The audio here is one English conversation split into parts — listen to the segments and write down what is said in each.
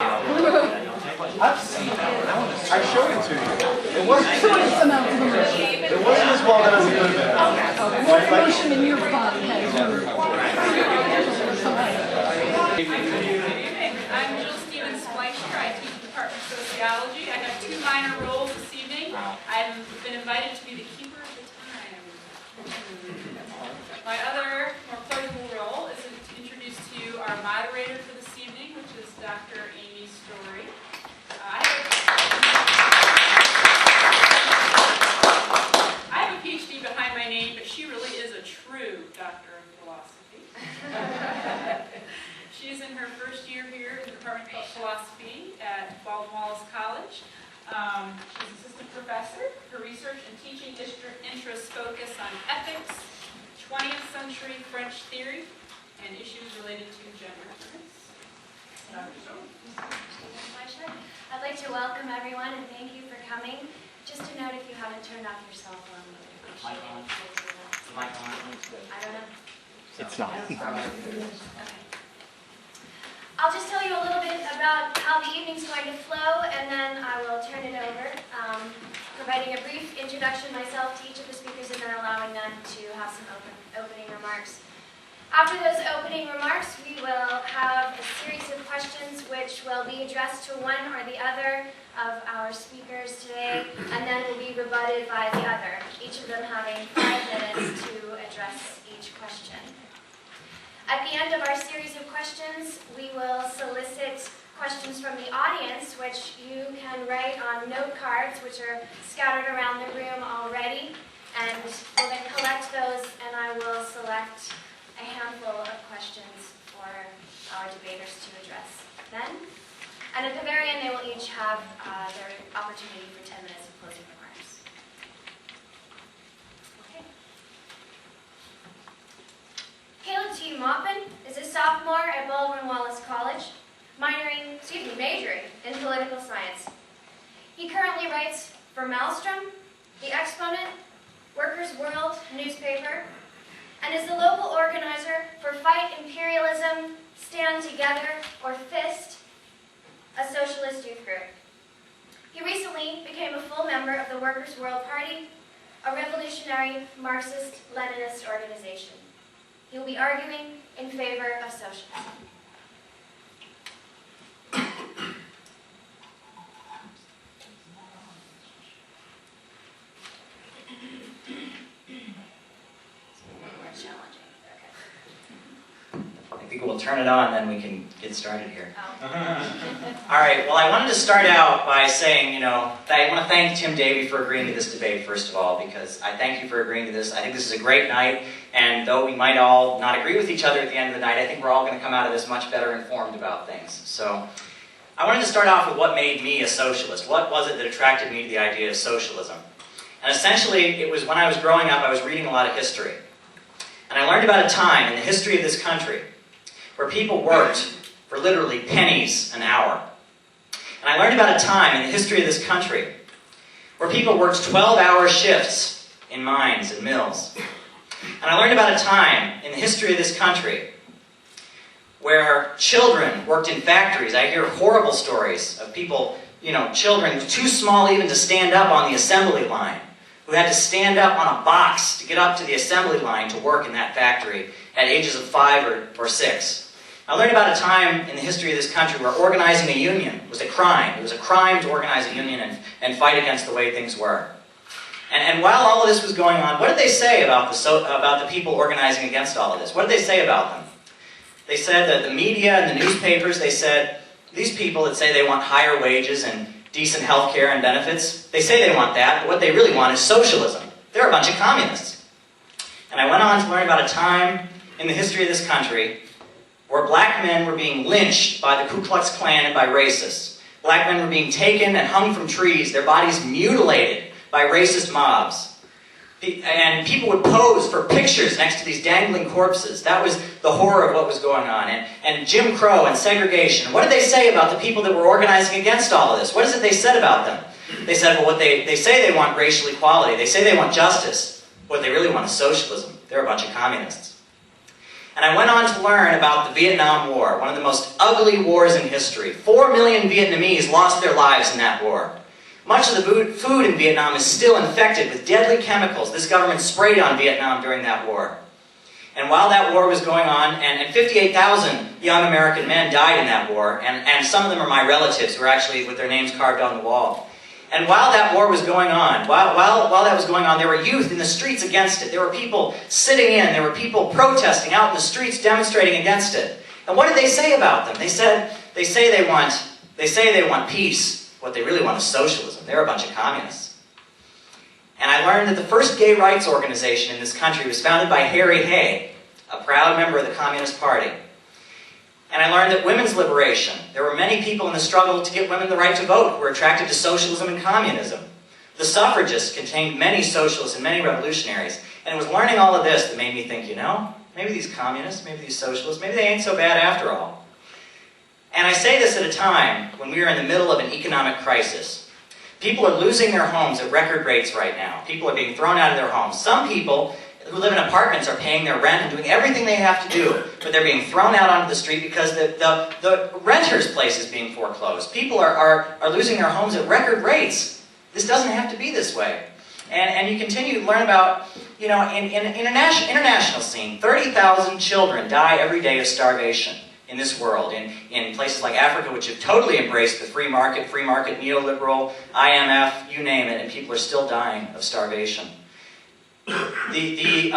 I've seen that one. I showed it to you. It wasn't as well done as it could have been. What emotion in your body has I'm Jill Stevens-Fleischer. I teach the Department of Sociology. I have 2 minor roles this evening. I've been invited to be the keeper of the time. My other more playful role is to introduce to you our moderator for this evening, which is Dr. Amy Story. I have a PhD behind my name, but she really is a true doctor of philosophy. She's in her first year here in the Department of Philosophy at Baldwin-Wallace College. She's assistant professor. Her research and teaching interests focus on ethics, 20th century French theory, and issues related to gender. Dr. Story. I'd like to welcome everyone and thank you for coming. Just a note, if you haven't turned off your cell phone, we would appreciate it. I don't know. It's not. Okay. I'll just tell you a little bit about how the evening's going to flow, and then I will turn it over, providing a brief introduction myself to each of the speakers, and then allowing them to have some opening remarks. After those opening remarks, we will have a series of questions which will be addressed to one or the other of our speakers today, and then will be rebutted by the other, each of them having 5 minutes to address each question. At the end of our series of questions, we will solicit questions from the audience, which you can write on note cards, which are scattered around the room already, and we'll then collect those, and I will select a handful of questions for our debaters to address then. And at the very end, they will each have their opportunity for 10 minutes of closing remarks. Okay. Caleb T. Maupin is a sophomore at Baldwin-Wallace College, majoring in political science. He currently writes for Maelstrom, The Exponent, Workers' World newspaper, and is the local organizer for Fight Imperialism, Stand Together, or FIST, a socialist youth group. He recently became a full member of the Workers' World Party, a revolutionary Marxist-Leninist organization. He will be arguing in favor of socialism. I think we'll turn it on, then we can get started here. Oh. All right, well, I wanted to start out by saying, that I want to thank Tim Davey for agreeing to this debate, first of all, because I thank you for agreeing to this. I think this is a great night, and though we might all not agree with each other at the end of the night, I think we're all going to come out of this much better informed about things. So, I wanted to start off with what made me a socialist. What was it that attracted me to the idea of socialism? And essentially, it was when I was growing up, I was reading a lot of history. And I learned about a time in the history of this country where people worked for literally pennies an hour. And I learned about a time in the history of this country where people worked 12-hour shifts in mines and mills. And I learned about a time in the history of this country where children worked in factories. I hear horrible stories of people, children too small even to stand up on the assembly line, who had to stand up on a box to get up to the assembly line to work in that factory at ages of 5 or 6. I learned about a time in the history of this country where organizing a union was a crime. It was a crime to organize a union and fight against the way things were. And while all of this was going on, what did they say about the people organizing against all of this? What did they say about them? They said that the media and the newspapers, they said, these people that say they want higher wages and decent health care and benefits, they say they want that, but what they really want is socialism. They're a bunch of communists. And I went on to learn about a time in the history of this country where black men were being lynched by the Ku Klux Klan and by racists. Black men were being taken and hung from trees, their bodies mutilated by racist mobs. And people would pose for pictures next to these dangling corpses. That was the horror of what was going on. And Jim Crow and segregation. What did they say about the people that were organizing against all of this? What is it they said about them? They said, well, they say they want racial equality. They say they want justice. What they really want is socialism. They're a bunch of communists. And I went on to learn about the Vietnam War, one of the most ugly wars in history. 4 million Vietnamese lost their lives in that war. Much of the food in Vietnam is still infected with deadly chemicals this government sprayed on Vietnam during that war. And while that war was going on, and 58,000 young American men died in that war, and some of them are my relatives who are actually with their names carved on the wall. And while that war was going on, while that was going on, there were youth in the streets against it. There were people sitting in, there were people protesting out in the streets, demonstrating against it. And what did they say about them? They say they want peace. What they really want is socialism. They're a bunch of communists. And I learned that the first gay rights organization in this country was founded by Harry Hay, a proud member of the Communist Party. And I learned that women's liberation, there were many people in the struggle to get women the right to vote who were attracted to socialism and communism. The suffragists contained many socialists and many revolutionaries. And it was learning all of this that made me think, you know, maybe these communists, maybe these socialists, maybe they ain't so bad after all. And I say this at a time when we are in the middle of an economic crisis. People are losing their homes at record rates right now. People are being thrown out of their homes. Some people who live in apartments are paying their rent and doing everything they have to do, but they're being thrown out onto the street because the renter's place is being foreclosed. People are losing their homes at record rates. This doesn't have to be this way. And you continue to learn about, you know, in international scene, 30,000 children die every day of starvation in this world, in places like Africa, which have totally embraced the free market, neoliberal, IMF, you name it, and people are still dying of starvation. The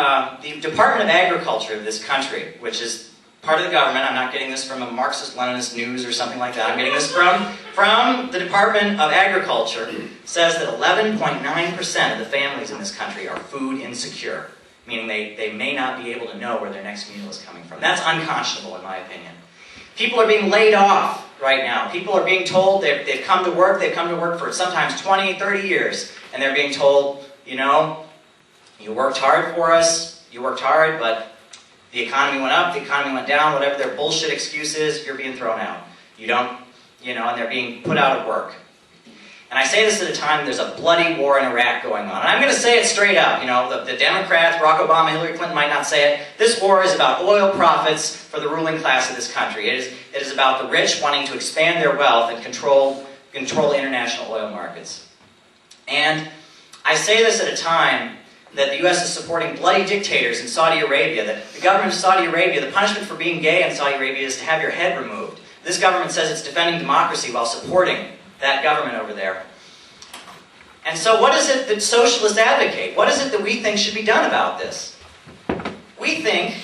Department of Agriculture of this country, which is part of the government, I'm not getting this from a Marxist-Leninist news or something like that, I'm getting this from the Department of Agriculture, says that 11.9% of the families in this country are food insecure, meaning they may not be able to know where their next meal is coming from. That's unconscionable in my opinion. People are being laid off right now. People are being told they've come to work for sometimes 20, 30 years, and they're being told, you know, you worked hard for us, you worked hard, but the economy went up, the economy went down, whatever their bullshit excuse is, you're being thrown out. You don't, you know, and they're being put out of work. And I say this at a time there's a bloody war in Iraq going on. And I'm going to say it straight up. You know, the Democrats, Barack Obama, Hillary Clinton might not say it. This war is about oil profits for the ruling class of this country. It is about the rich wanting to expand their wealth and control international oil markets. And I say this at a time that the U.S. is supporting bloody dictators in Saudi Arabia. The government of Saudi Arabia, the punishment for being gay in Saudi Arabia is to have your head removed. This government says it's defending democracy while supporting that government over there. And so what is it that socialists advocate? What is it that we think should be done about this? We think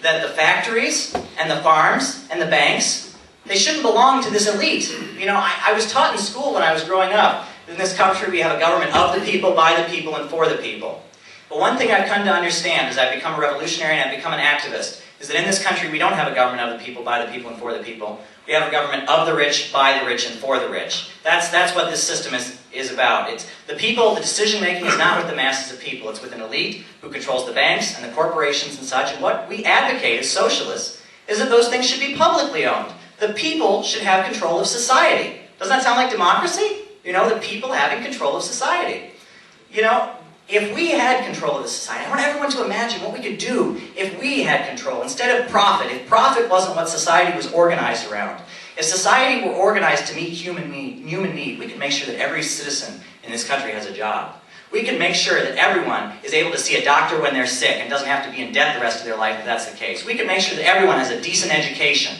that the factories and the farms and the banks, they shouldn't belong to this elite. You know, I was taught in school when I was growing up, in this country we have a government of the people, by the people, and for the people. But one thing I've come to understand as I've become a revolutionary and I've become an activist is that in this country we don't have a government of the people, by the people, and for the people. We have a government of the rich, by the rich, and for the rich. That's what this system is about. It's the people, the decision-making is not with the masses of people. It's with an elite who controls the banks and the corporations and such. And what we advocate as socialists is that those things should be publicly owned. The people should have control of society. Doesn't that sound like democracy? You know, the people having control of society. You know, if we had control of the society, I want everyone to imagine what we could do if we had control. Instead of profit, if profit wasn't what society was organized around, if society were organized to meet human need, we could make sure that every citizen in this country has a job. We could make sure that everyone is able to see a doctor when they're sick and doesn't have to be in debt the rest of their life if that's the case. We could make sure that everyone has a decent education.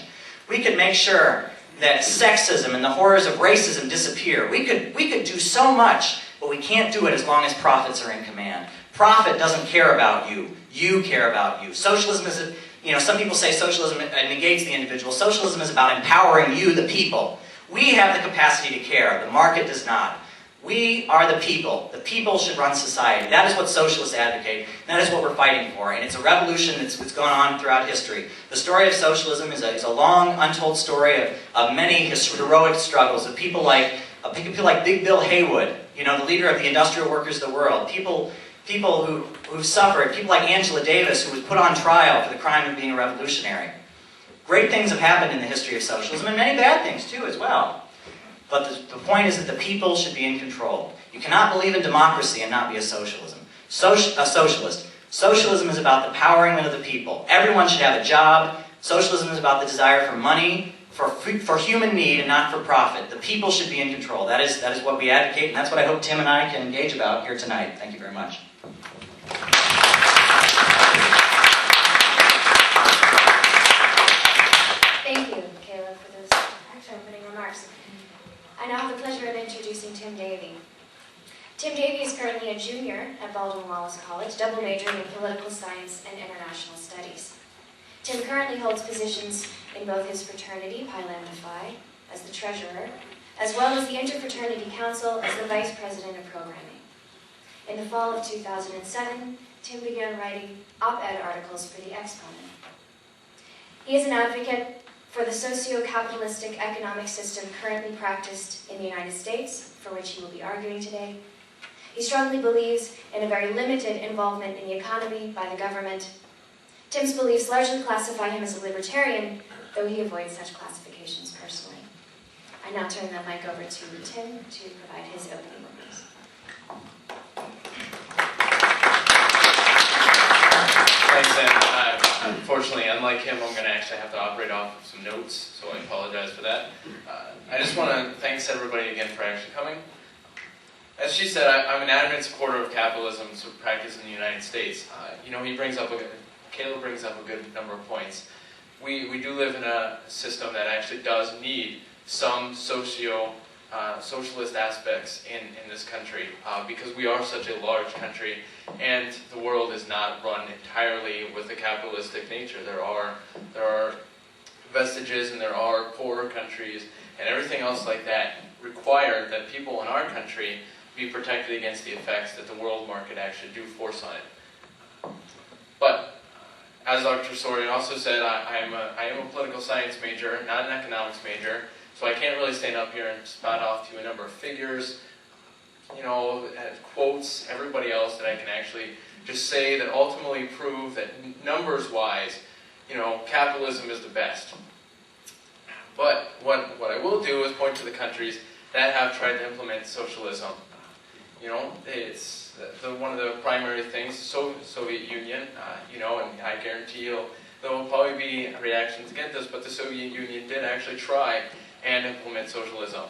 We could make sure that sexism and the horrors of racism disappear. We could do so much. But we can't do it as long as profits are in command. Profit doesn't care about you. You care about you. Socialism is, you know, some people say socialism negates the individual. Socialism is about empowering you, the people. We have the capacity to care. The market does not. We are the people. The people should run society. That is what socialists advocate. That is what we're fighting for. And it's a revolution that's gone on throughout history. The story of socialism is a long, untold story of many heroic struggles of people like Big Bill Haywood, you know, the leader of the industrial workers of the world, people who've suffered, people like Angela Davis, who was put on trial for the crime of being a revolutionary. Great things have happened in the history of socialism, and many bad things too as well. But the point is that the people should be in control. You cannot believe in democracy and not be a socialist. Socialism is about the powering of the people. Everyone should have a job. Socialism is about the desire for money, for human need, and not for profit. The people should be in control. That is what we advocate, and that's what I hope Tim and I can engage about here tonight. Thank you very much. Thank you, Caleb, for those excellent opening remarks. I now have the pleasure of introducing Tim Davey. Tim Davey is currently a junior at Baldwin-Wallace College, double majoring in political science and international studies. Tim currently holds positions in both his fraternity, Pi Lambda Phi, as the treasurer, as well as the Interfraternity Council as the vice president of programming. In the fall of 2007, Tim began writing op-ed articles for The Exponent. He is an advocate for the socio-capitalistic economic system currently practiced in the United States, for which he will be arguing today. He strongly believes in a very limited involvement in the economy by the government. Tim's beliefs largely classify him as a libertarian, though he avoids such classifications personally. I now turn the mic over to Tim to provide his opening remarks. Thanks, Sam. Unfortunately, unlike him, I'm going to actually have to operate off of some notes, so I apologize for that. I just want to thanks everybody again for actually coming. As she said, I'm an adamant supporter of capitalism practiced in the United States. Caleb brings up a good number of points. We do live in a system that actually does need some socialist aspects in this country because we are such a large country and the world is not run entirely with a capitalistic nature. There are vestiges and there are poorer countries and everything else like that require that people in our country be protected against the effects that the world market actually do force on it. But as Dr. Sori also said, I am a political science major, not an economics major, so I can't really stand up here and spout off to you a number of figures, quotes, everybody else that I can actually just say that ultimately prove that numbers-wise, capitalism is the best. But what I will do is point to the countries that have tried to implement socialism. It's one of the primary things, Soviet Union, and I guarantee there will probably be reactions against this, but the Soviet Union did actually try and implement socialism.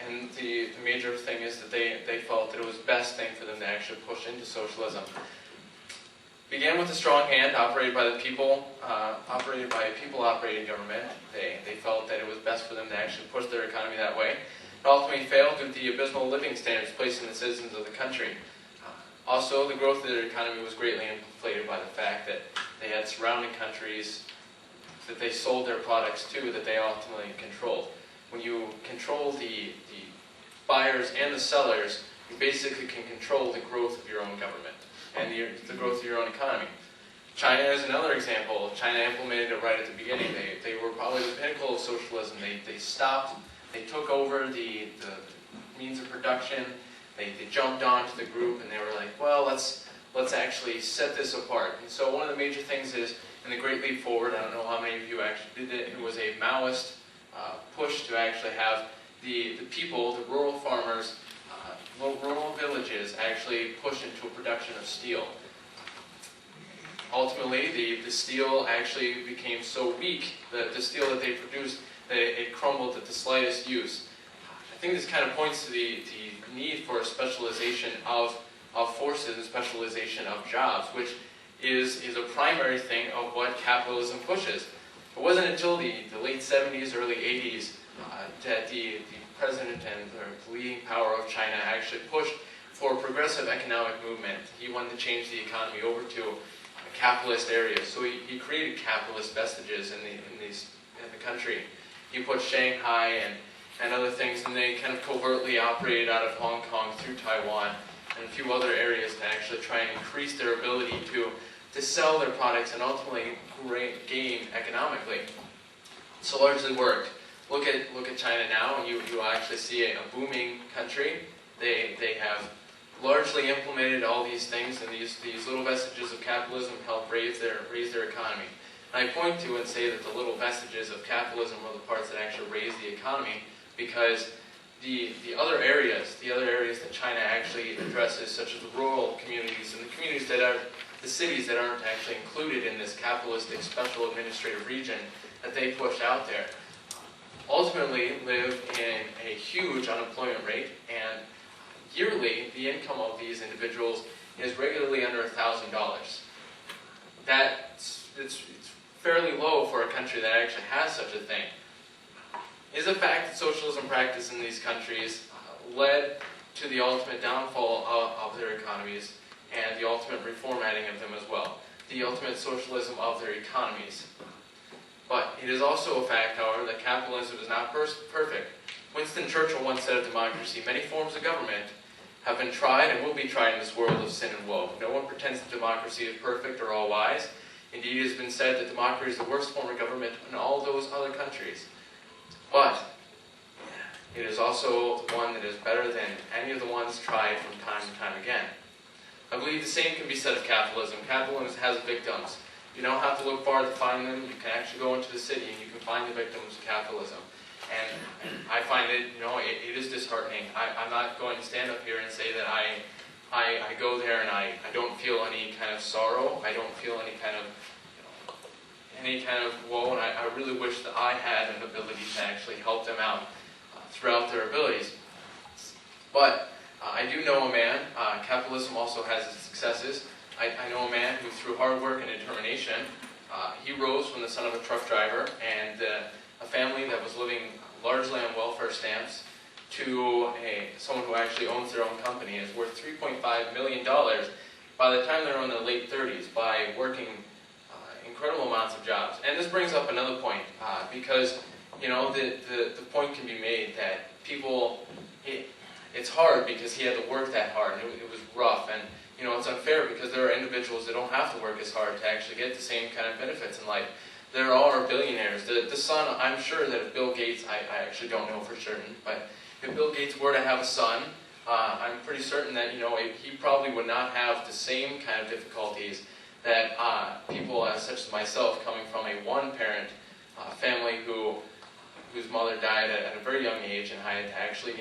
And the major thing is that they felt that it was the best thing for them to actually push into socialism. Began with a strong hand operated by the people, operated by a people-operated government. They felt that it was best for them to actually push their economy that way. It ultimately failed due to the abysmal living standards placed on the citizens of the country. Also, the growth of their economy was greatly inflated by the fact that they had surrounding countries that they sold their products to that they ultimately controlled. When you control the buyers and the sellers, you basically can control the growth of your own government and the growth of your own economy. China is another example. China implemented it right at the beginning. They were probably the pinnacle of socialism. They took over the means of production. They jumped onto the group and they were like, well, let's actually set this apart. And so one of the major things is, in the Great Leap Forward, I don't know how many of you actually did it, it was a Maoist push to actually have the people, the rural farmers, rural villages actually push into a production of steel. Ultimately, the steel actually became so weak, the steel that they produced, that it crumbled at the slightest use. I think this kind of points to the need for a specialization of forces and specialization of jobs, which is a primary thing of what capitalism pushes. It wasn't until the late 70s, early 80s that the president and the leading power of China actually pushed for a progressive economic movement. He wanted to change the economy over to a capitalist area, so he created capitalist vestiges in the country. He put Shanghai and other things, and they kind of covertly operated out of Hong Kong through Taiwan and a few other areas to actually try and increase their ability to sell their products and ultimately gain economically. So largely worked. Look at China now, and you actually see a booming country. They have largely implemented all these things, and these little vestiges of capitalism help raise their economy. And I point to and say that the little vestiges of capitalism are the parts that actually raise the economy, because the other areas that China actually addresses, such as the rural communities and the communities that the cities that aren't actually included in this capitalistic special administrative region that they push out there, ultimately live in a huge unemployment rate, and yearly the income of these individuals is regularly under $1,000. It's fairly low for a country that actually has such a thing. It is a fact that socialism practice in these countries led to the ultimate downfall of their economies and the ultimate reformatting of them as well. The ultimate socialism of their economies. But it is also a fact, however, that capitalism is not perfect. Winston Churchill once said of democracy, many forms of government have been tried and will be tried in this world of sin and woe. No one pretends that democracy is perfect or all wise. Indeed, it has been said that democracy is the worst form of government in all those other countries. But it is also the one that is better than any of the ones tried from time to time again. I believe the same can be said of capitalism. Capitalism has victims. You don't have to look far to find them. You can actually go into the city and you can find the victims of capitalism. And I find it, it is disheartening. I'm not going to stand up here and say that I go there and I don't feel any kind of sorrow. I don't feel any kind of woe, and I really wish that I had an ability to actually help them out throughout their abilities. But I do know a man, capitalism also has its successes. I know a man who, through hard work and determination, he rose from the son of a truck driver and a family that was living largely on welfare stamps to someone who actually owns their own company and is worth $3.5 million by the time they're in their late 30s by working incredible amounts of jobs. And this brings up another point, because the point can be made that people, it's hard because he had to work that hard, and it was rough, and it's unfair because there are individuals that don't have to work as hard to actually get the same kind of benefits in life. There are billionaires. The son, I'm sure that if Bill Gates, I actually don't know for certain, but if Bill Gates were to have a son, I'm pretty certain that he probably would not have the same kind of difficulties that people such as myself, coming from a one-parent family whose mother died at a very young age, and I had to actually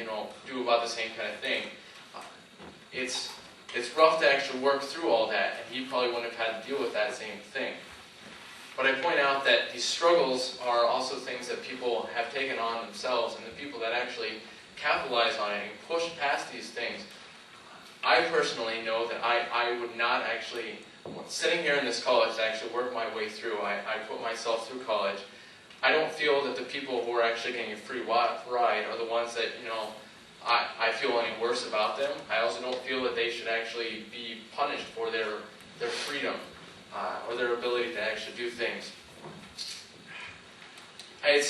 do about the same kind of thing. It's rough to actually work through all that, and he probably wouldn't have had to deal with that same thing. But I point out that these struggles are also things that people have taken on themselves, and the people that actually capitalize on it and push past these things. I personally know that I would not actually, sitting here in this college to actually work my way through, I put myself through college. I don't feel that the people who are actually getting a free ride are the ones that, I feel any worse about them. I also don't feel that they should actually be punished for their freedom or their ability to actually do things. I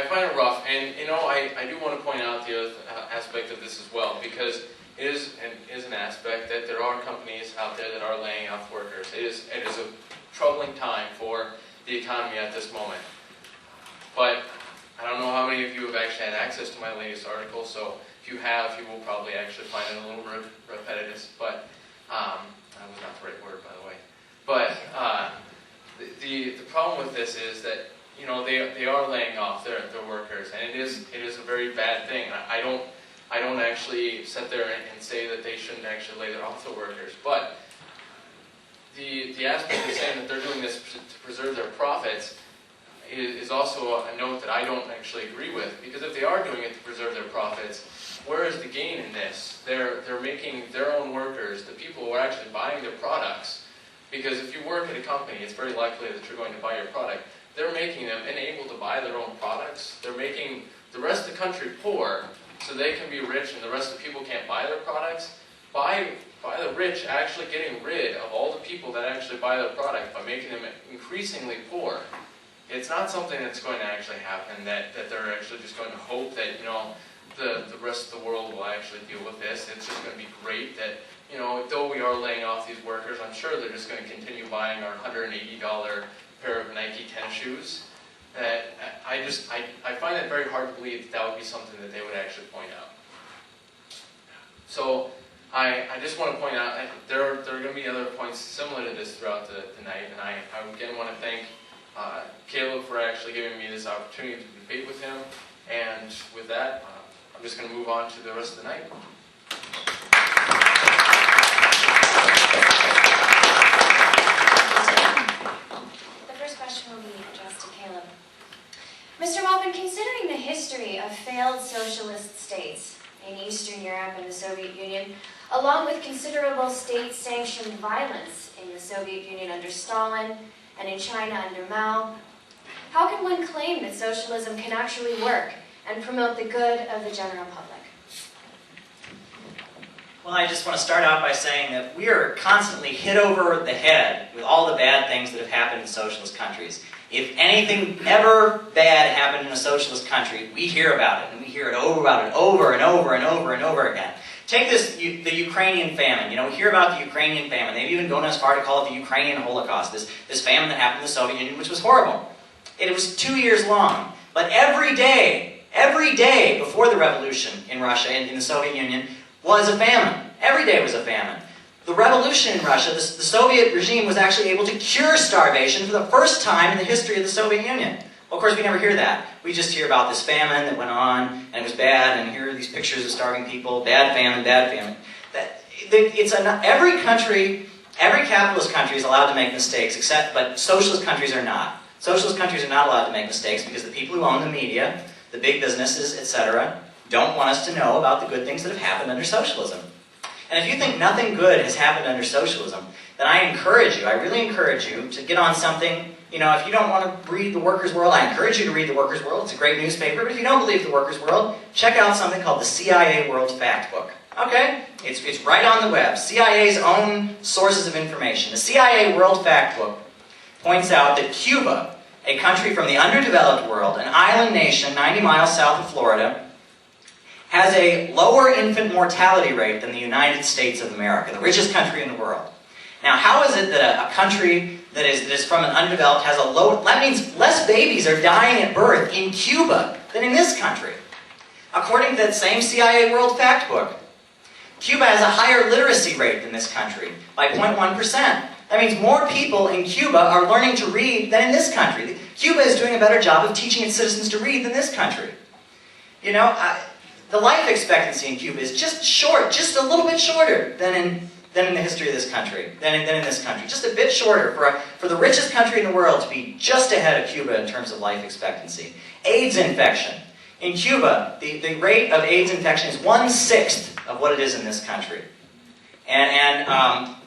find it rough, and I do want to point out the other aspect of this as well, because it is an aspect that there are companies out there that are laying off workers. It is a troubling time for the economy at this moment. But I don't know how many of you have actually had access to my latest article, so if you have, you will probably actually find it a little repetitive, but that was not the right word, by the way. But the problem with this is that they are laying off their workers, and it is a very bad thing. I don't actually sit there and say that they shouldn't actually lay off their workers, but the aspect of saying that they're doing this to preserve their profits is also a note that I don't actually agree with, because if they are doing it to preserve their profits, where is the gain in this? They're making their own workers, the people who are actually buying their products, because if you work at a company, it's very likely that you're going to buy your product. They're making them unable to buy their own products. They're making the rest of the country poor so they can be rich and the rest of the people can't buy their products. By the rich actually getting rid of all the people that actually buy their product by making them increasingly poor. It's not something that's going to actually happen, that they're actually just going to hope that, the rest of the world will actually deal with this. It's just going to be great that, though we are laying off these workers, I'm sure they're just going to continue buying our $180 pair of Nike tennis shoes. I find it very hard to believe that would be something that they would actually point out. So I just want to point out, there are going to be other points similar to this throughout the night, and I again want to thank Caleb for actually giving me this opportunity to debate with him. And with that, I'm just going to move on to the rest of the night. Mr. Maupin, considering the history of failed socialist states in Eastern Europe and the Soviet Union, along with considerable state-sanctioned violence in the Soviet Union under Stalin and in China under Mao, how can one claim that socialism can actually work and promote the good of the general public? Well, I just want to start out by saying that we are constantly hit over the head with all the bad things that have happened in socialist countries. If anything ever bad happened in a socialist country, we hear about it, and we hear it over and over and over again. Take the Ukrainian famine. You know, we hear about the Ukrainian famine. They've even gone as far to call it the Ukrainian Holocaust, this famine that happened in the Soviet Union, which was horrible. It was 2 years long. But every day before the revolution in Russia and in the Soviet Union was a famine. Every day was a famine. The revolution in Russia, the Soviet regime was actually able to cure starvation for the first time in the history of the Soviet Union. Well, of course, we never hear that. We just hear about this famine that went on, and it was bad, and here are these pictures of starving people, bad famine, bad famine. Every country, every capitalist country is allowed to make mistakes, but socialist countries are not. Socialist countries are not allowed to make mistakes because the people who own the media, the big businesses, etc., don't want us to know about the good things that have happened under socialism. And if you think nothing good has happened under socialism, then I really encourage you to get on something. You know, if you don't want to read The Workers' World, I encourage you to read The Workers' World. It's a great newspaper. But if you don't believe The Workers' World, check out something called the CIA World Factbook. Okay? It's right on the web. CIA's own sources of information. The CIA World Factbook points out that Cuba, a country from the underdeveloped world, an island nation 90 miles south of Florida, has a lower infant mortality rate than the United States of America, the richest country in the world. Now, how is it that a country that is from an undeveloped has a low... That means less babies are dying at birth in Cuba than in this country. According to that same CIA World Factbook, Cuba has a higher literacy rate than this country, by 0.1%. That means more people in Cuba are learning to read than in this country. Cuba is doing a better job of teaching its citizens to read than this country. You know, the life expectancy in Cuba is just a little bit shorter than in the history of this country, than in this country. Just a bit shorter for the richest country in the world to be just ahead of Cuba in terms of life expectancy. AIDS infection. In Cuba, the rate of AIDS infection is 1/6 of what it is in this country. And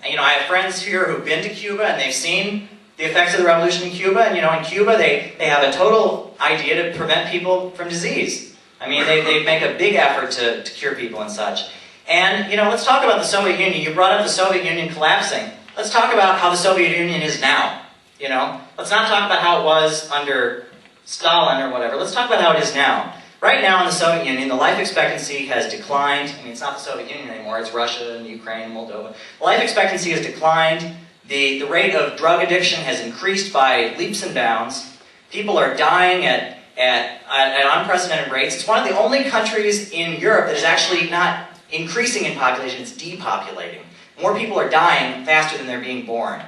you know, I have friends here who've been to Cuba and they've seen the effects of the revolution in Cuba. And you know, in Cuba, they have a total idea to prevent people from disease. I mean, they make a big effort to cure people and such. And, you know, let's talk about the Soviet Union. You brought up the Soviet Union collapsing. Let's talk about how the Soviet Union is now, you know. Let's not talk about how it was under Stalin or whatever. Let's talk about how it is now. Right now in the Soviet Union, the life expectancy has declined. I mean, it's not the Soviet Union anymore. It's Russia and Ukraine and Moldova. The life expectancy has declined. The rate of drug addiction has increased by leaps and bounds. People are dying at unprecedented rates. It's one of the only countries in Europe that is actually not increasing in population, it's depopulating. More people are dying faster than they're being born.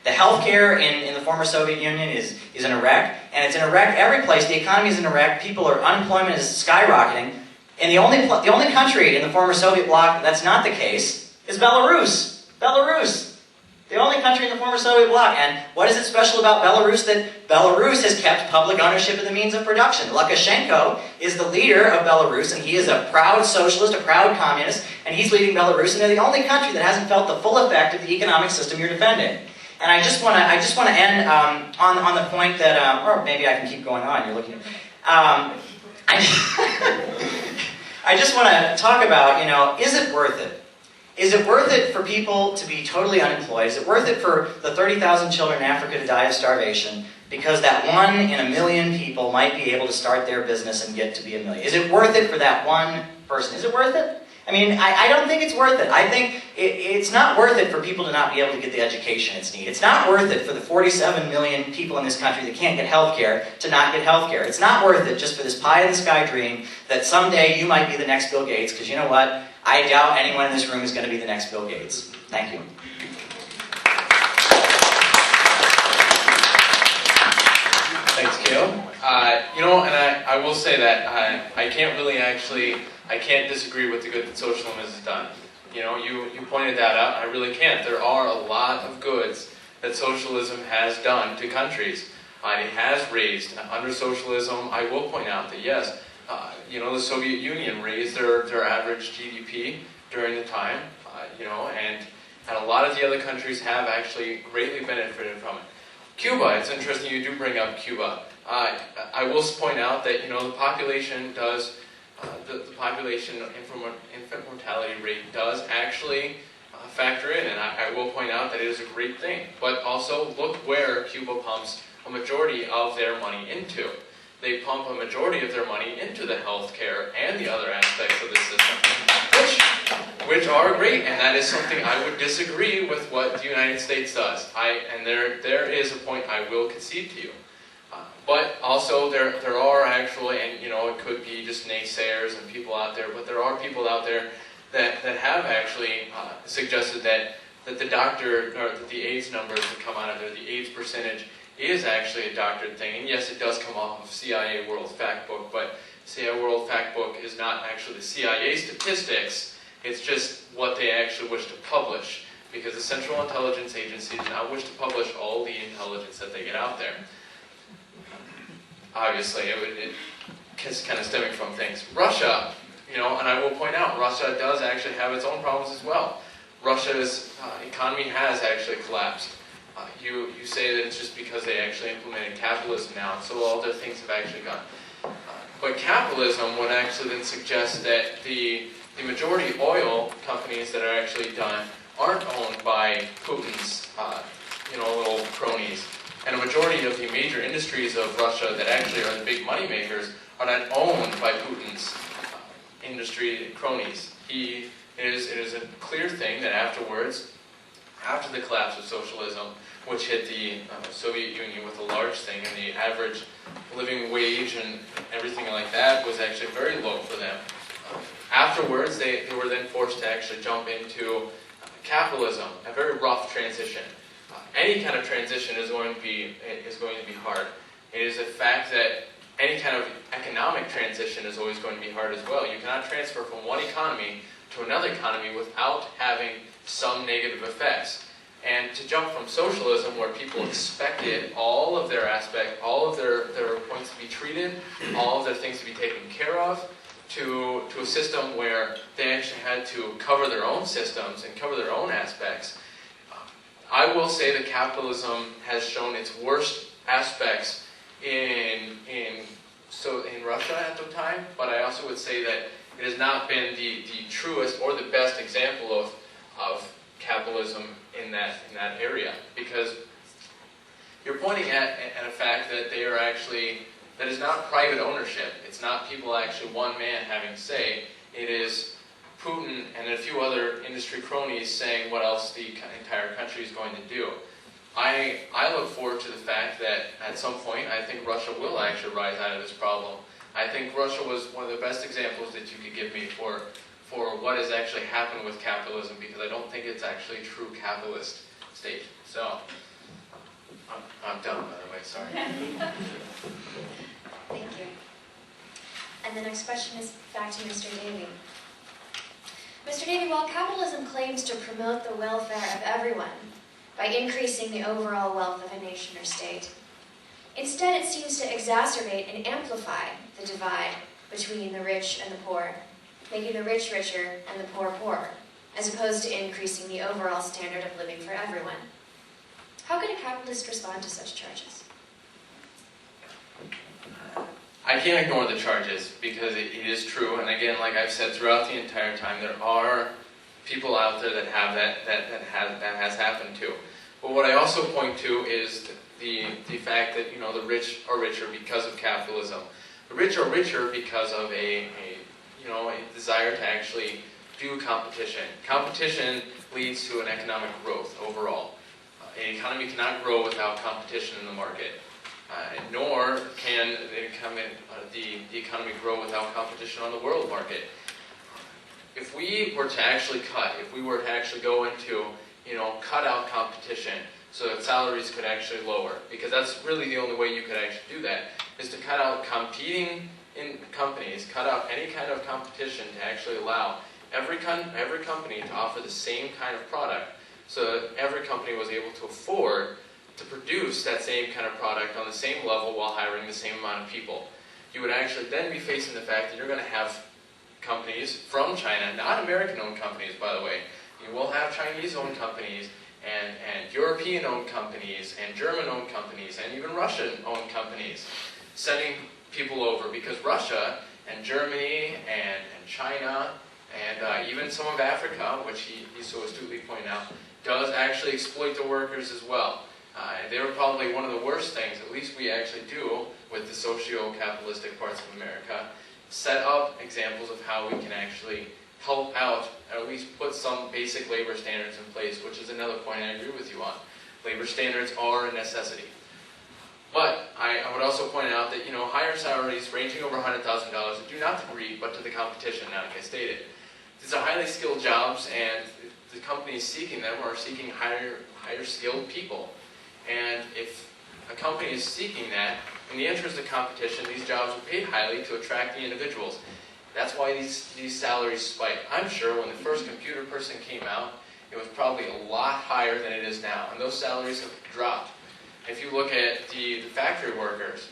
The healthcare in the former Soviet Union is in a wreck, and it's in a wreck every place. The economy is in a wreck, unemployment is skyrocketing, and the only country in the former Soviet bloc that's not the case is Belarus. Belarus. The only country in the former Soviet bloc. And what is it special about Belarus? That Belarus has kept public ownership of the means of production. Lukashenko is the leader of Belarus, and he is a proud socialist, a proud communist, and he's leading Belarus, and they're the only country that hasn't felt the full effect of the economic system you're defending. And I just want to end on the point that, or maybe I can keep going on. You're looking. I just want to talk about, you know, is it worth it? Is it worth it for people to be totally unemployed? Is it worth it for the 30,000 children in Africa to die of starvation because that 1 in a million people might be able to start their business and get to be a million? Is it worth it for that one person? Is it worth it? I mean, I don't think it's worth it. I think it's not worth it for people to not be able to get the education it's needed. It's not worth it for the 47 million people in this country that can't get health care to not get health care. It's not worth it just for this pie-in-the-sky dream that someday you might be the next Bill Gates, because you know what? I doubt anyone in this room is going to be the next Bill Gates. Thank you. Thanks, Caleb. You know, and I will say that I can't disagree with the good that socialism has done. You know, you pointed that out. I really can't. There are a lot of goods that socialism has done to countries. It has raised, under socialism, I will point out that yes, the Soviet Union raised their average GDP during the time, and a lot of the other countries have actually greatly benefited from it. Cuba, it's interesting you do bring up Cuba. I will point out that, the population does, the population infant mortality rate does actually factor in, and I will point out that it is a great thing. But also, look where Cuba pumps a majority of their money into. They pump a majority of their money into the healthcare and the other aspects of the system, which are great, and that is something I would disagree with what the United States does. And there is a point I will concede to you. But also there are actually, and it could be just naysayers and people out there, but there are people out there that have actually suggested that the doctor, or that the AIDS numbers that come out of there, the AIDS percentage, is actually a doctored thing. And yes, it does come off of CIA World Factbook, but CIA World Factbook is not actually the CIA statistics, it's just what they actually wish to publish, because the Central Intelligence Agency does not wish to publish all the intelligence that they get out there. Obviously, it's kind of stemming from things. Russia, and I will point out, Russia does actually have its own problems as well. Russia's economy has actually collapsed. You say that it's just because they actually implemented capitalism now, and so all their things have actually gone. But capitalism would actually then suggest that the majority oil companies that are actually done aren't owned by Putin's, little cronies. And a majority of the major industries of Russia that actually are the big money makers are not owned by Putin's industry cronies. It is a clear thing that afterwards, after the collapse of socialism, which hit the Soviet Union with a large thing, and the average living wage and everything like that was actually very low for them. Afterwards, they were then forced to actually jump into capitalism, a very rough transition. Any kind of transition is going to be hard. It is a fact that any kind of economic transition is always going to be hard as well. You cannot transfer from one economy to another economy without having some negative effects. And to jump from socialism, where people expected all of their points to be treated, all of their things to be taken care of, to a system where they actually had to cover their own systems and cover their own aspects. I will say that capitalism has shown its worst aspects in Russia at the time, but I also would say that it has not been the truest or the best example of capitalism in that area, because you're pointing at a fact that they are actually, that is not private ownership. It's not people actually, one man having say. It is Putin and a few other industry cronies saying what else the entire country is going to do. I look forward to the fact that at some point I think Russia will actually rise out of this problem. I think Russia was one of the best examples that you could give me for what has actually happened with capitalism, because I don't think it's actually a true capitalist state. So, I'm done, by the way, sorry. Thank you. And the next question is back to Mr. Davey. Mr. Davey, while capitalism claims to promote the welfare of everyone by increasing the overall wealth of a nation or state, instead it seems to exacerbate and amplify the divide between the rich and the poor, making the rich richer and the poor poorer, as opposed to increasing the overall standard of living for everyone. How could a capitalist respond to such charges? I can't ignore the charges, because it is true, and again, like I've said throughout the entire time, there are people out there that have that has happened to. But what I also point to is the fact that the rich are richer because of capitalism. The rich are richer because of a desire to actually do competition. Competition leads to an economic growth overall. An economy cannot grow without competition in the market. Nor can the economy grow without competition on the world market. If we were to actually go into, cut out competition so that salaries could actually lower, because that's really the only way you could actually do that, is to cut out competing in companies, cut out any kind of competition to actually allow every company to offer the same kind of product, so that every company was able to afford to produce that same kind of product on the same level while hiring the same amount of people. You would actually then be facing the fact that you're going to have companies from China, not American-owned companies, by the way. You will have Chinese-owned companies, and European-owned companies, and German-owned companies, and even Russian-owned companies, sending people over because Russia and Germany and China and even some of Africa, which he so astutely pointed out, does actually exploit the workers as well. They were probably one of the worst things, at least we actually do, with the socio-capitalistic parts of America, set up examples of how we can actually help out, or at least put some basic labor standards in place, which is another point I agree with you on. Labor standards are a necessity. But I would also point out that, higher salaries ranging over $100,000 do not agree but to the competition, now like I stated. These are highly skilled jobs, and the companies seeking them are seeking higher skilled people. And if a company is seeking that, in the interest of competition, these jobs are paid highly to attract the individuals. That's why these salaries spike. I'm sure when the first computer person came out, it was probably a lot higher than it is now, and those salaries have dropped. If you look at the factory workers,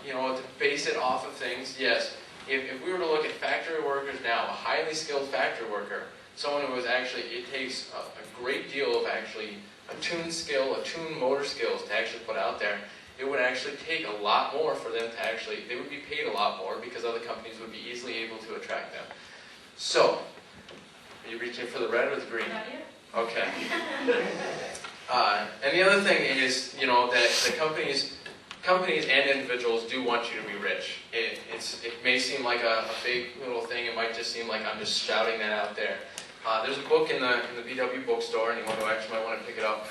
to base it off of things, yes, if we were to look at factory workers now, a highly skilled factory worker, someone who is actually, it takes a great deal of actually attuned motor skills to actually put out there, it would actually take a lot more for them to actually, they would be paid a lot more because other companies would be easily able to attract them. So, are you reaching for the red or the green? Not yet. Okay. And the other thing is, that the companies and individuals do want you to be rich. It may seem like a fake little thing. It might just seem like I'm just shouting that out there. There's a book in the BW bookstore, anyone who actually might want to pick it up,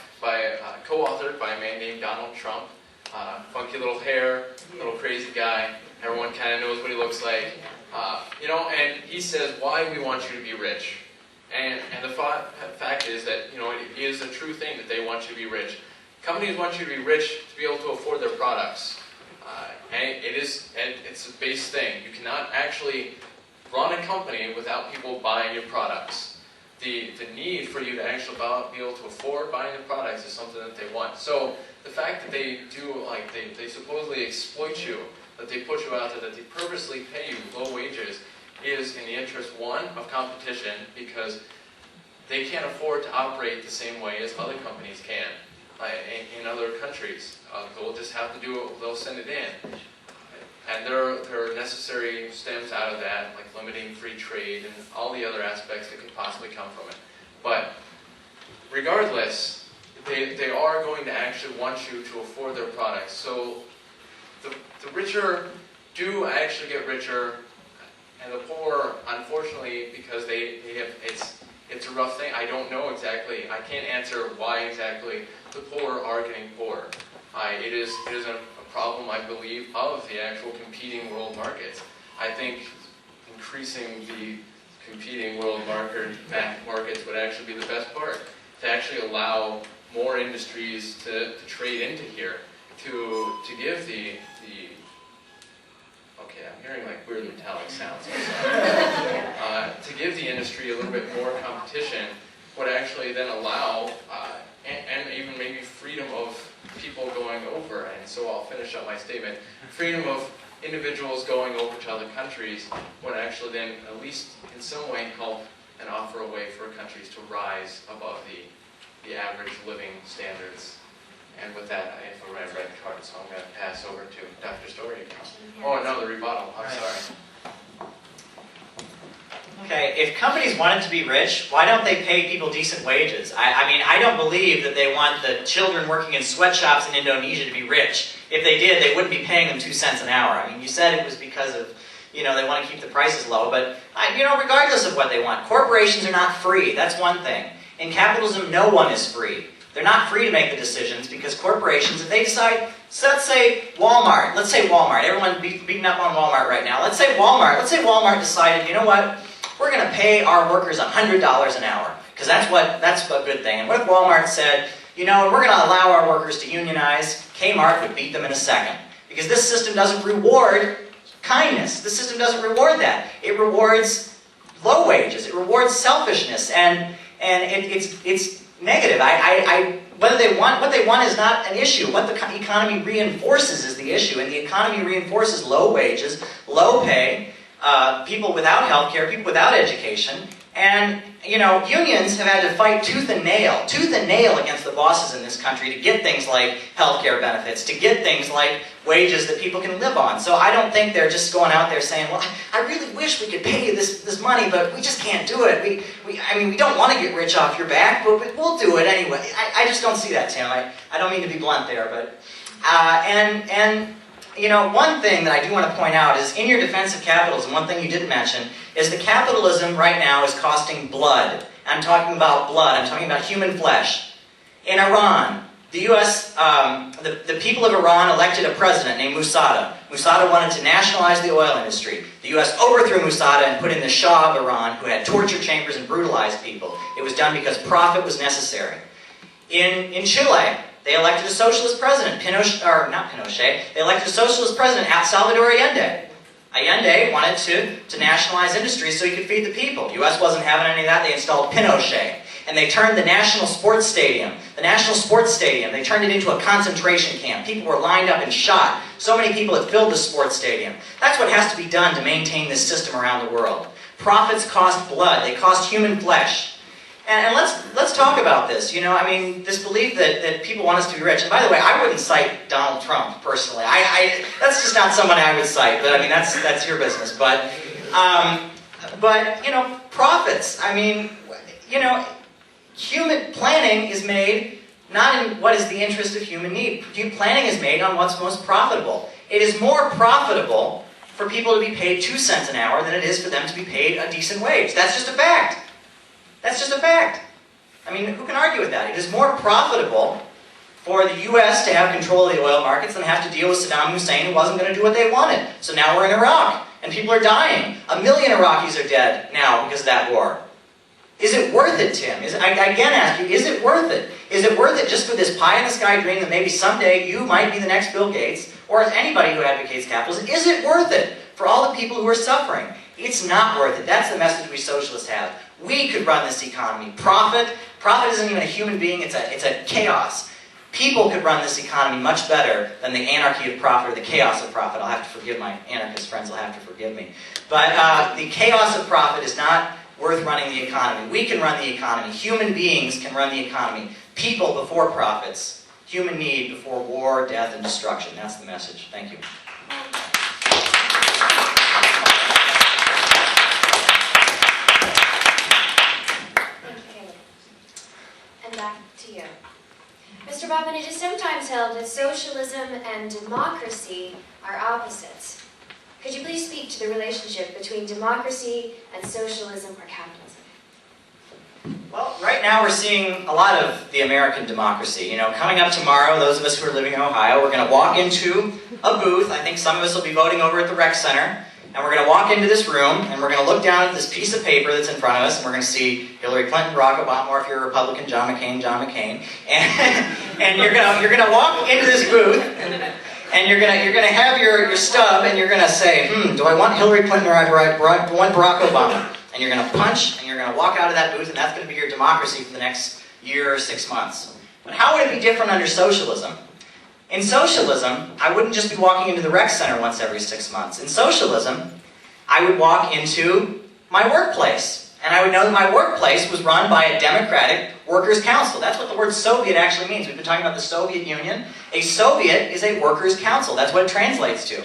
co-authored by a man named Donald Trump. Funky little hair, little crazy guy. Everyone kind of knows what he looks like. And he says why we want you to be rich. And the fact is that, it is a true thing that they want you to be rich. Companies want you to be rich to be able to afford their products. And it's a base thing. You cannot actually run a company without people buying your products. The need for you to actually be able to afford buying the products is something that they want. So the fact that they do, they supposedly exploit you, that they put you out there, that they purposely pay you low wages, is in the interest, one, of competition, because they can't afford to operate the same way as other companies can in other countries. They'll just have to they'll send it in. And there are necessary stems out of that, like limiting free trade and all the other aspects that could possibly come from it. But regardless, they are going to actually want you to afford their products. So the richer do actually get richer, and the poor, unfortunately, because they have, it's a rough thing. I don't know exactly. I can't answer why exactly the poor are getting poorer. It is a problem, I believe, of the actual competing world markets. I think increasing the competing world markets would actually be the best part, to actually allow more industries to trade into here, to give the okay, I'm hearing like weird metallic sounds. To give the industry a little bit more competition would actually then allow, and even maybe freedom of people going over, and so I'll finish up my statement, freedom of individuals going over to other countries would actually then, at least in some way, help and offer a way for countries to rise above the average living standards. And with that, I have a red card, so I'm going to pass over to Dr. Story. Oh, no, the rebuttal. I'm sorry. Okay, if companies wanted to be rich, why don't they pay people decent wages? I mean, I don't believe that they want the children working in sweatshops in Indonesia to be rich. If they did, they wouldn't be paying them 2 cents an hour. I mean, you said it was because of, they want to keep the prices low, but, regardless of what they want, corporations are not free. That's one thing. In capitalism, no one is free. They're not free to make the decisions because corporations, if they decide, so let's say Walmart, everyone's beating up on Walmart right now. Let's say Walmart decided, you know what, we're going to pay our workers $100 an hour because that's a good thing. And what if Walmart said, we're going to allow our workers to unionize? Kmart would beat them in a second because this system doesn't reward kindness. This system doesn't reward that. It rewards low wages. It rewards selfishness, and it's negative. what they want is not an issue. What the economy reinforces is the issue, and the economy reinforces low wages, low pay, people without health care, people without education, and unions have had to fight tooth and nail against the bosses in this country to get things like health care benefits, to get things like wages that people can live on. So I don't think they're just going out there saying, well, I really wish we could pay you this money, but we just can't do it. We don't want to get rich off your back, but we'll do it anyway. I just don't see that, Tim. I don't mean to be blunt there, but one thing that I do want to point out is in your defense of capitalism, one thing you didn't mention is that capitalism right now is costing blood. I'm talking about blood. I'm talking about human flesh. In Iran, the U.S., the people of Iran elected a president named Mossad. Mossad wanted to nationalize the oil industry. The U.S. overthrew Mossad and put in the Shah of Iran, who had torture chambers and brutalized people. It was done because profit was necessary. In Chile, they elected a socialist president, they elected a socialist president, Salvador Allende. Allende wanted to nationalize industry so he could feed the people. The U.S. wasn't having any of that. They installed Pinochet. And they turned the National Sports Stadium, they turned it into a concentration camp. People were lined up and shot. So many people had filled the sports stadium. That's what has to be done to maintain this system around the world. Profits cost blood. They cost human flesh. And let's talk about this. This belief that people want us to be rich. And by the way, I wouldn't cite Donald Trump personally. That's just not someone I would cite. But that's your business. But profits. Human planning is made not in what is the interest of human need. Planning is made on what's most profitable. It is more profitable for people to be paid 2 cents an hour than it is for them to be paid a decent wage. That's just a fact. That's just a fact. Who can argue with that? It is more profitable for the U.S. to have control of the oil markets than have to deal with Saddam Hussein, who wasn't going to do what they wanted. So now we're in Iraq, and people are dying. 1 million Iraqis are dead now because of that war. Is it worth it, Tim? I again ask you, is it worth it? Is it worth it just for this pie-in-the-sky dream that maybe someday you might be the next Bill Gates, or anybody who advocates capitalism? Is it worth it for all the people who are suffering? It's not worth it. That's the message we socialists have. We could run this economy. Profit isn't even a human being, it's a chaos. People could run this economy much better than the anarchy of profit or the chaos of profit. I'll have to forgive my anarchist friends, will have to forgive me. But the chaos of profit is not worth running the economy. We can run the economy. Human beings can run the economy. People before profits. Human need before war, death, and destruction. That's the message. Thank you. And back to you. Mr. Maupin, it is sometimes held that socialism and democracy are opposites. Could you please speak to the relationship between democracy and socialism or capitalism? Well, right now we're seeing a lot of the American democracy. Coming up tomorrow, those of us who are living in Ohio, we're going to walk into a booth. I think some of us will be voting over at the rec center. And we're going to walk into this room, and we're going to look down at this piece of paper that's in front of us, and we're going to see Hillary Clinton, Barack Obama, or if you're a Republican, John McCain. And you're going to walk into this booth, and you're going to have your stub, and you're going to say, do I want Hillary Clinton or do I want Barack Obama? And you're going to punch, and you're going to walk out of that booth, and that's going to be your democracy for the next year or 6 months. But how would it be different under socialism? In socialism, I wouldn't just be walking into the rec center once every 6 months. In socialism, I would walk into my workplace. And I would know that my workplace was run by a democratic workers' council. That's what the word Soviet actually means. We've been talking about the Soviet Union. A Soviet is a workers' council. That's what it translates to.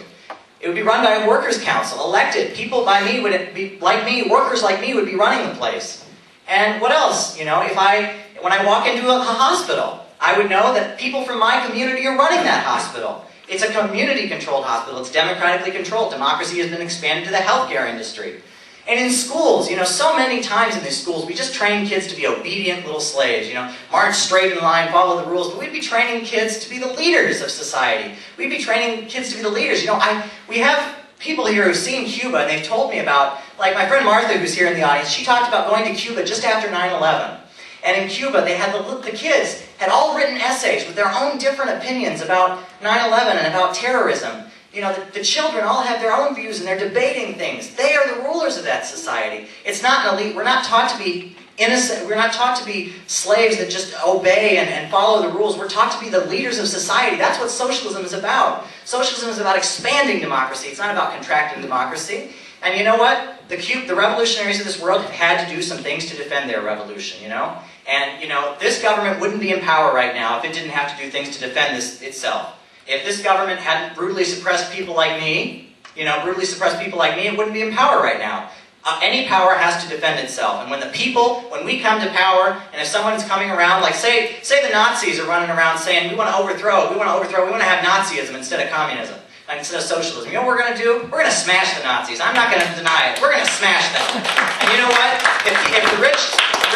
It would be run by a workers' council, elected. People by me would be like me, workers like me would be running the place. And what else? When I walk into a hospital, I would know that people from my community are running that hospital. It's a community-controlled hospital. It's democratically controlled. Democracy has been expanded to the healthcare industry. And in schools, so many times in these schools, we just train kids to be obedient little slaves. March straight in line, follow the rules. But we'd be training kids to be the leaders of society. We'd be training kids to be the leaders. We have people here who've seen Cuba, and they've told me about, like my friend Martha, who's here in the audience, she talked about going to Cuba just after 9/11. And in Cuba, they had the kids had all written essays with their own different opinions about 9/11 and about terrorism. The children all have their own views and they're debating things. They are the rulers of that society. It's not an elite. We're not taught to be innocent. We're not taught to be slaves that just obey and follow the rules. We're taught to be the leaders of society. That's what socialism is about. Socialism is about expanding democracy. It's not about contracting democracy. And you know what? The revolutionaries of this world have had to do some things to defend their revolution, you know? And, you know, this government wouldn't be in power right now if it didn't have to do things to defend itself. If this government hadn't brutally suppressed people like me, it wouldn't be in power right now. Any power has to defend itself. And when we come to power, and if someone's coming around, like say the Nazis are running around saying, we want to have Nazism instead of communism, like instead of socialism. You know what we're going to do? We're going to smash the Nazis. I'm not going to deny it. We're going to smash them. And you know what?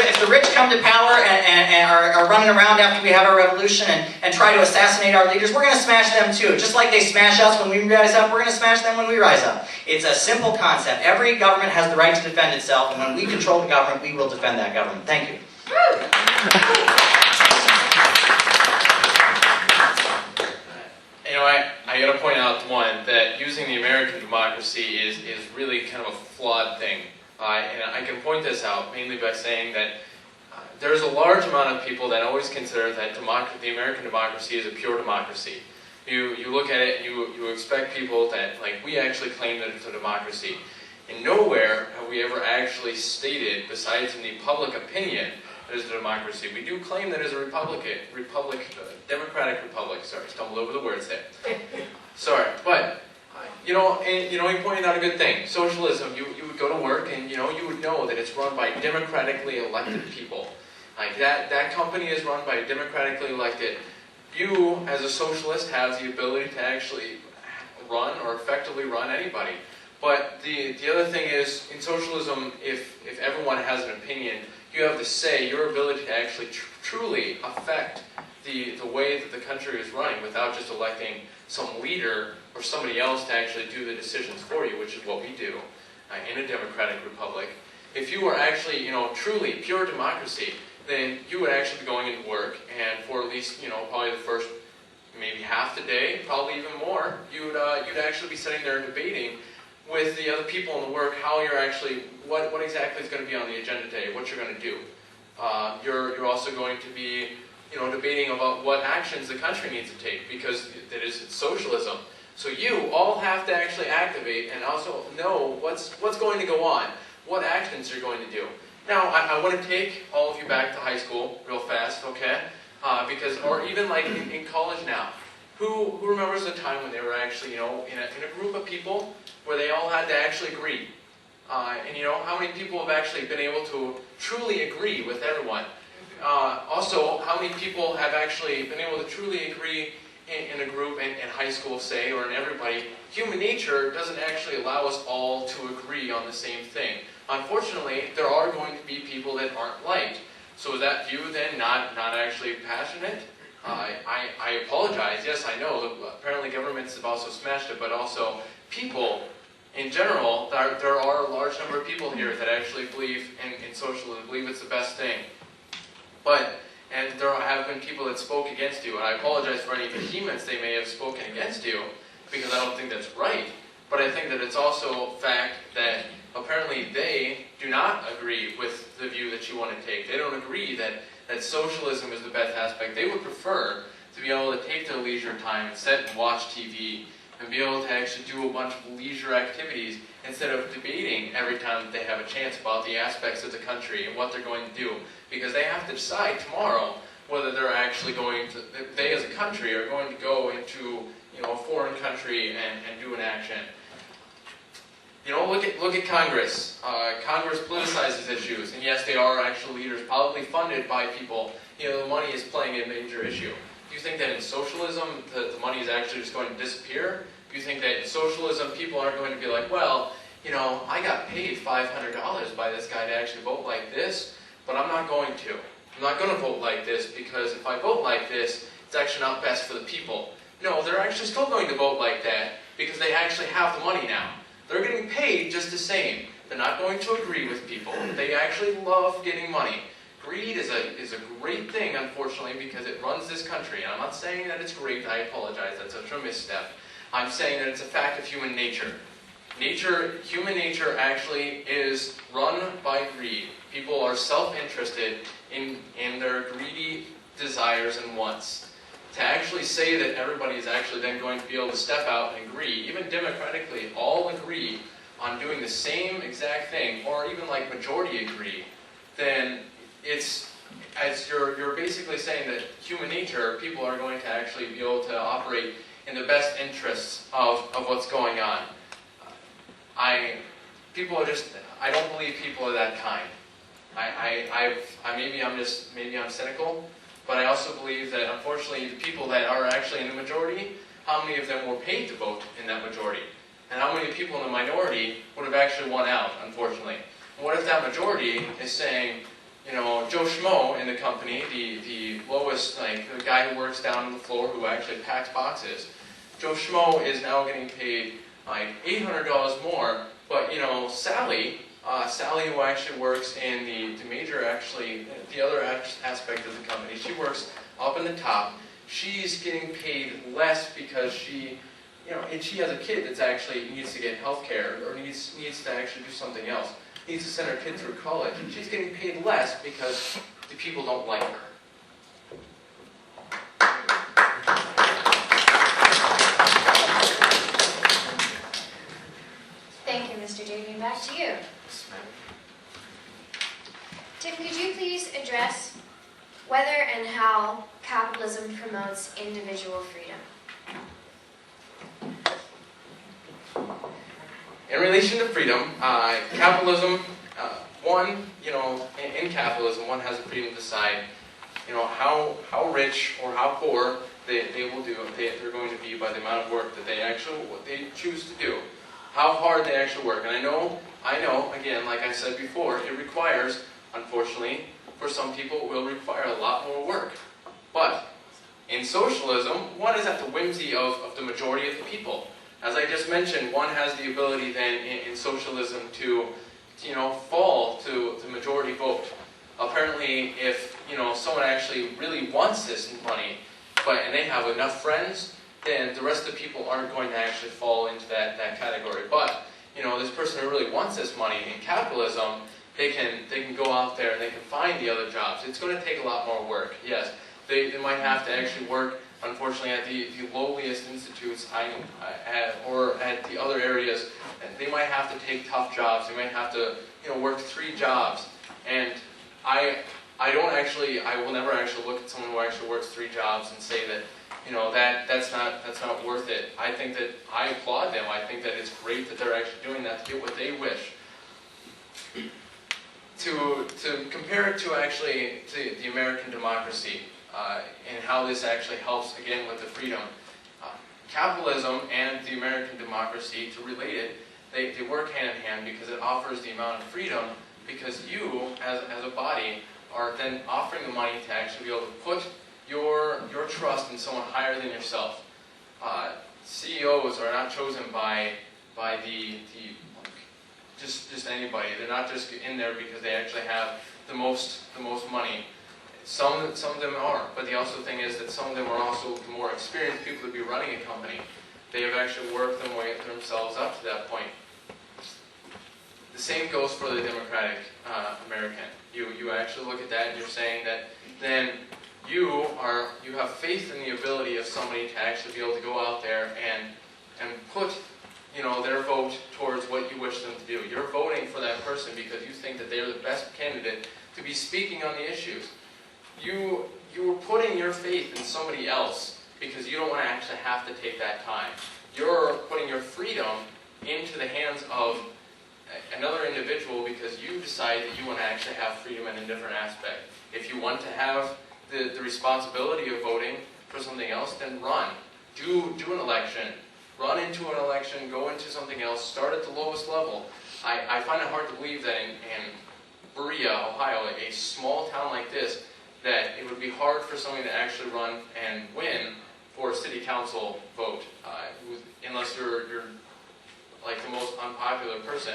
If the rich come to power and are running around after we have our revolution and try to assassinate our leaders, we're going to smash them too. Just like they smash us when we rise up, we're going to smash them when we rise up. It's a simple concept. Every government has the right to defend itself, and when we control the government, we will defend that government. Thank you. You know, I got to point out, one, that using the American democracy is really kind of a flawed thing. And I can point this out mainly by saying that there's a large amount of people that always consider that the American democracy is a pure democracy. You look at it and you expect people that, like, we actually claim that it's a democracy. And nowhere have we ever actually stated, besides in the public opinion, that it's a democracy. We do claim that it's a democratic republic. Sorry, stumbled over the words there. Sorry, but you pointed out a good thing. Socialism, you would go to work and you would know that it's run by democratically elected people. Like that company is run by democratically elected. You, as a socialist, have the ability to actually run or effectively run anybody. But the other thing is, in socialism, if everyone has an opinion, you have the say, your ability to actually truly affect the way that the country is running without just electing some leader or somebody else to actually do the decisions for you, which is what we do in a democratic republic. If you were actually, truly pure democracy, then you would actually be going into work, and for at least, probably the first maybe half the day, probably even more, you'd actually be sitting there and debating with the other people in the work how you're actually, what exactly is going to be on the agenda today, what you're going to do. You're also going to be, debating about what actions the country needs to take, because it's socialism. So you all have to actually activate and also know what's going to go on, what actions you're going to do. Now, I want to take all of you back to high school real fast, okay? Or even like in college now. Who remembers the time when they were actually, in a group of people where they all had to actually agree? And how many people have actually been able to truly agree with everyone? Also, how many people have actually been able to truly agree in a group in high school, say, or in everybody? Human nature doesn't actually allow us all to agree on the same thing. Unfortunately, there are going to be people that aren't liked. So is that view then not actually passionate? I apologize. Yes, I know. Apparently governments have also smashed it, but also people in general, there are a large number of people here that actually believe in socialism, believe it's the best thing. And there have been people that spoke against you, and I apologize for any vehemence they may have spoken against you, because I don't think that's right. But I think that it's also a fact that apparently they do not agree with the view that you want to take. They don't agree that socialism is the best aspect. They would prefer to be able to take their leisure time and sit and watch TV and be able to actually do a bunch of leisure activities instead of debating every time that they have a chance about the aspects of the country and what they're going to do. Because they have to decide tomorrow whether they're actually going to, they as a country are going to go into a foreign country and do an action. Look at Congress. Congress politicizes issues, and yes, they are actual leaders, probably funded by people. The money is playing a major issue. Do you think that in socialism, the money is actually just going to disappear? Do you think that in socialism, people aren't going to be like, well, I got paid $500 by this guy to actually vote like this, but I'm not going to. I'm not going to vote like this, because if I vote like this, it's actually not best for the people. No, they're actually still going to vote like that, because they actually have the money now. They're getting paid just the same. They're not going to agree with people. They actually love getting money. Greed is a great thing, unfortunately, because it runs this country. And I'm not saying that it's great. I apologize. That's a true misstep. I'm saying that it's a fact of human nature. Human nature actually is run by greed. People are self-interested in their greedy desires and wants. To actually say that everybody is actually then going to be able to step out and agree, even democratically, all agree on doing the same exact thing, or even like majority agree, then you're basically saying that human nature, people are going to actually be able to operate in the best interests of what's going on. I don't believe people are that kind. Maybe I'm cynical, but I also believe that unfortunately the people that are actually in the majority, how many of them were paid to vote in that majority? And how many people in the minority would have actually won out, unfortunately? And what if that majority is saying, Joe Schmo in the company, the lowest, the guy who works down on the floor who actually packs boxes, Joe Schmo is now getting paid $800 more, but Sally, who actually works in the other aspect of the company, she works up in the top, she's getting paid less because and she has a kid that's actually needs to get health care, or needs to actually do something else, needs to send her kid through college, and she's getting paid less because the people don't like her. Thank you, Mr. Davey. Back to you. Tim, could you please address whether and how capitalism promotes individual freedom? In relation to freedom, capitalism, in capitalism, one has the freedom to decide, how rich or how poor they're going to be by the amount of work that what they choose to do, how hard they actually work. And I know, again, like I said before, it requires, unfortunately, for some people, it will require a lot more work. But in socialism, one is at the whimsy of the majority of the people. As I just mentioned, one has the ability then in socialism to, fall to the majority vote. Apparently, if someone actually really wants this money, and they have enough friends, then the rest of the people aren't going to actually fall into that category. But this person who really wants this money in capitalism, they can go out there and they can find the other jobs. It's going to take a lot more work. Yes, they might have to actually work, unfortunately, at the lowliest institutes or at the other areas. They might have to take tough jobs. They might have to work 3 jobs. And I will never actually look at someone who actually works 3 jobs and say that that's not worth it. I think that I applaud them. I think that it's great that they're actually doing that to get what they wish. To compare it to actually to the American democracy and how this actually helps again with the freedom. Capitalism and the American democracy, to relate it, they work hand in hand because it offers the amount of freedom, because you as a body are then offering the money to actually be able to put your trust in someone higher than yourself. CEOs are not chosen by just anybody. They're not just in there because they actually have the most money. Some of them are, but the also thing is that some of them are also the more experienced people to be running a company. They have actually worked themselves up to that point. The same goes for the democratic American. You actually look at that and you're saying that then you have faith in the ability of somebody to actually be able to go out there and put their vote towards what you wish them to do. You're voting for that person because you think that they're the best candidate to be speaking on the issues. You are putting your faith in somebody else because you don't want to actually have to take that time. You're putting your freedom into the hands of another individual because you decide that you want to actually have freedom in a different aspect. If you want to have the responsibility of voting for something else, then run. Do an election. Run into an election, go into something else, start at the lowest level. I find it hard to believe that in Berea, Ohio, a small town like this, that it would be hard for somebody to actually run and win for a city council vote, unless you're like the most unpopular person.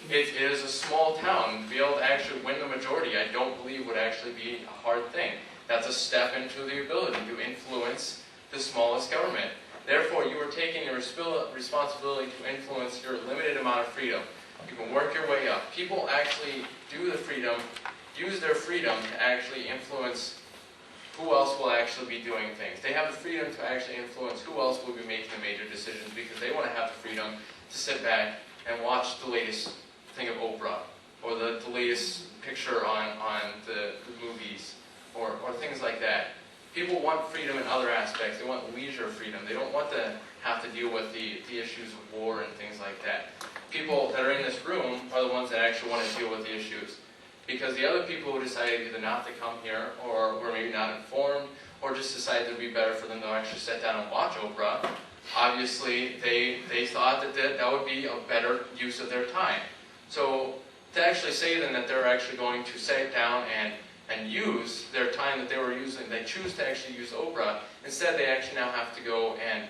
It is a small town. To be able to actually win the majority, I don't believe would actually be a hard thing. That's a step into the ability to influence the smallest government. Therefore, you are taking the responsibility to influence your limited amount of freedom. You can work your way up. People actually do the freedom, use their freedom to actually influence who else will actually be doing things. They have the freedom to actually influence who else will be making the major decisions because they want to have the freedom to sit back and watch the latest thing of Oprah or the latest picture on the movies or things like that. People want freedom in other aspects. They want leisure freedom. They don't want to have to deal with the issues of war and things like that. People that are in this room are the ones that actually want to deal with the issues. Because the other people who decided either not to come here or were maybe not informed or just decided it would be better for them to actually sit down and watch Oprah, obviously they thought that would be a better use of their time. So to actually say then that they're actually going to sit down and use their time that they were using, they choose to actually use Oprah, instead they actually now have to go and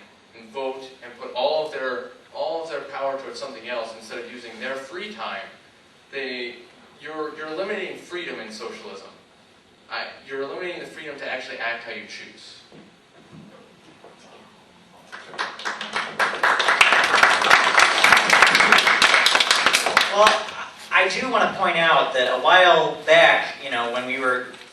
vote and put all of their power towards something else instead of using their free time. You're eliminating freedom in socialism. You're eliminating the freedom to actually act how you choose. Well, I do want to point out that a while back,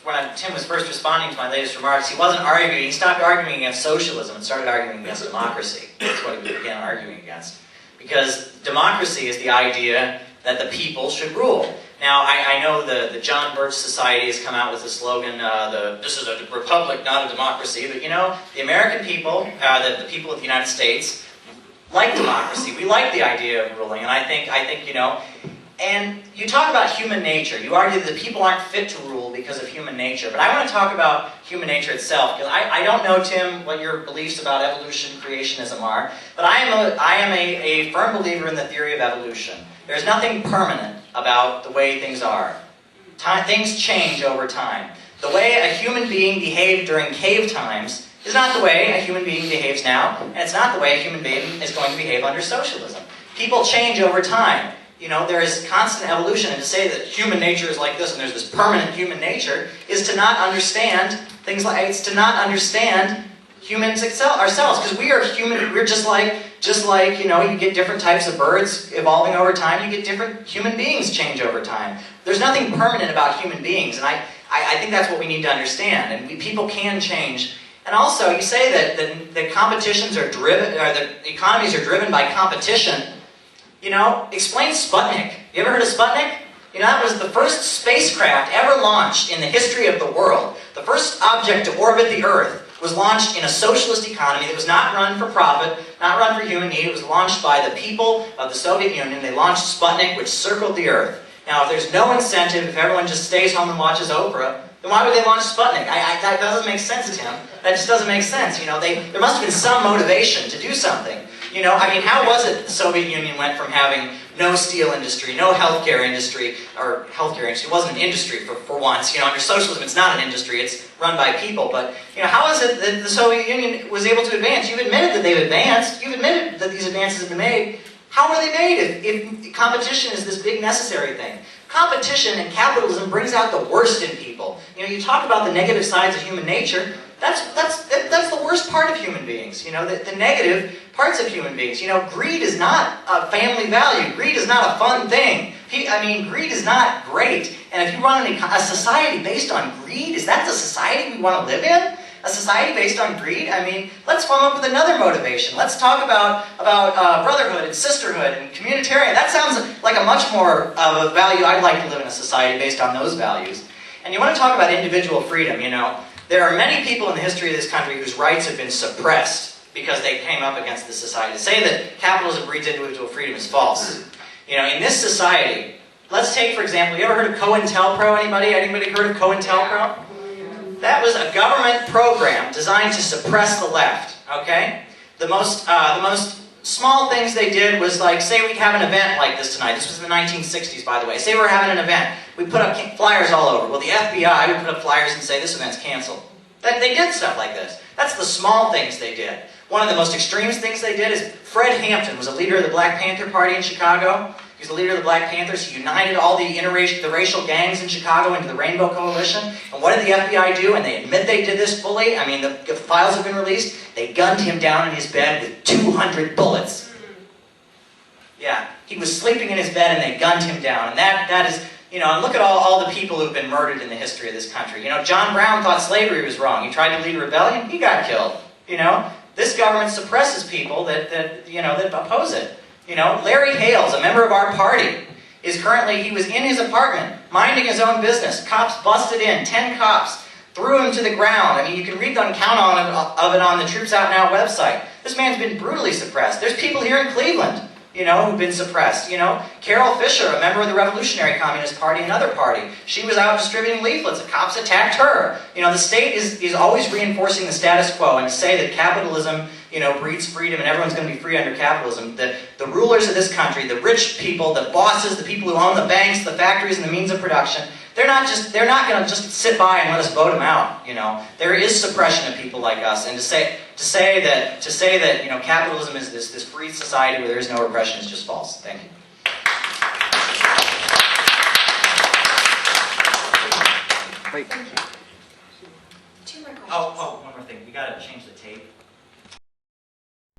when Tim was first responding to my latest remarks, he wasn't arguing, he stopped arguing against socialism and started arguing against democracy. That's what he began arguing against. Because democracy is the idea that the people should rule. Now, I know the John Birch Society has come out with the slogan, this is a republic, not a democracy, but the American people, the people of the United States, like democracy. We like the idea of ruling, and I think and you talk about human nature. You argue that the people aren't fit to rule because of human nature. But I want to talk about human nature itself. Because I don't know, Tim, what your beliefs about evolution, creationism are. But I am a firm believer in the theory of evolution. There's nothing permanent about the way things are. Things change over time. The way a human being behaved during cave times is not the way a human being behaves now. And it's not the way a human being is going to behave under socialism. People change over time. There is constant evolution, and to say that human nature is like this and there's this permanent human nature is to not understand it's to not understand humans ourselves, because we are human. We're just like you get different types of birds evolving over time. You get different human beings change over time. There's nothing permanent about human beings, and I think that's what we need to understand. And people can change. And also, you say that the competitions are driven, or the economies are driven by competition. Explain Sputnik. You ever heard of Sputnik? That was the first spacecraft ever launched in the history of the world. The first object to orbit the Earth was launched in a socialist economy that was not run for profit, not run for human need. It was launched by the people of the Soviet Union. They launched Sputnik, which circled the Earth. Now, if there's no incentive, if everyone just stays home and watches Oprah, then why would they launch Sputnik? That doesn't make sense, Tim. That just doesn't make sense. There must have been some motivation to do something. How was it the Soviet Union went from having no steel industry, no healthcare industry, or healthcare industry wasn't an industry for once. Under socialism, it's not an industry, it's run by people. But, how is it that the Soviet Union was able to advance? You've admitted that they've advanced. You've admitted that these advances have been made. How were they made if competition is this big necessary thing? Competition and capitalism brings out the worst in people. You talk about the negative sides of human nature. That's the worst part of human beings. The negative parts of human beings. Greed is not a family value. Greed is not a fun thing. Greed is not great. And if you run a society based on greed, is that the society we want to live in? A society based on greed? Let's come up with another motivation. Let's talk about brotherhood and sisterhood and communitarian. That sounds like a much more of a value. I'd like to live in a society based on those values. And you want to talk about individual freedom, There are many people in the history of this country whose rights have been suppressed because they came up against this society. To say that capitalism breeds individual freedom is false. In this society, let's take, for example, you ever heard of COINTELPRO? Anybody heard of COINTELPRO? That was a government program designed to suppress the left, okay? The most small things they did was like, say we'd have an event like this tonight. This was in the 1960s, by the way. Say we're having an event. We put up flyers all over. Well, the FBI would put up flyers and say, this event's canceled. They did stuff like this. That's the small things they did. One of the most extreme things they did is Fred Hampton was a leader of the Black Panther Party in Chicago. He He was the leader of the Black Panthers. He united all the racial gangs in Chicago into the Rainbow Coalition. And what did the FBI do? And they admit they did this fully. I mean, the files have been released. They gunned him down in his bed with 200 bullets. Yeah, he was sleeping in his bed and they gunned him down. And that is, you know, and look at all the people who've been murdered in the history of this country. You know, John Brown thought slavery was wrong. He tried to lead a rebellion. He got killed. You know, this government suppresses people that oppose it. You know, Larry Hales, a member of our party, he was in his apartment, minding his own business. Cops busted in, 10 cops, threw him to the ground. I mean, you can read the account of it on the Troops Out Now website. This man's been brutally suppressed. There's people here in Cleveland, you know, who've been suppressed. You know, Carol Fisher, a member of the Revolutionary Communist Party, another party. She was out distributing leaflets. The cops attacked her. You know, the state is always reinforcing the status quo, and to say that capitalism, you know, breeds freedom and everyone's going to be free under capitalism. The rulers of this country, the rich people, the bosses, the people who own the banks, the factories, and the means of production, they're not going to just sit by and let us vote them out. You know, there is suppression of people like us, and to say that you know, capitalism is this free society where there is no repression is just false. Thank you. Two more questions. Oh, one more thing. We got to change the tape.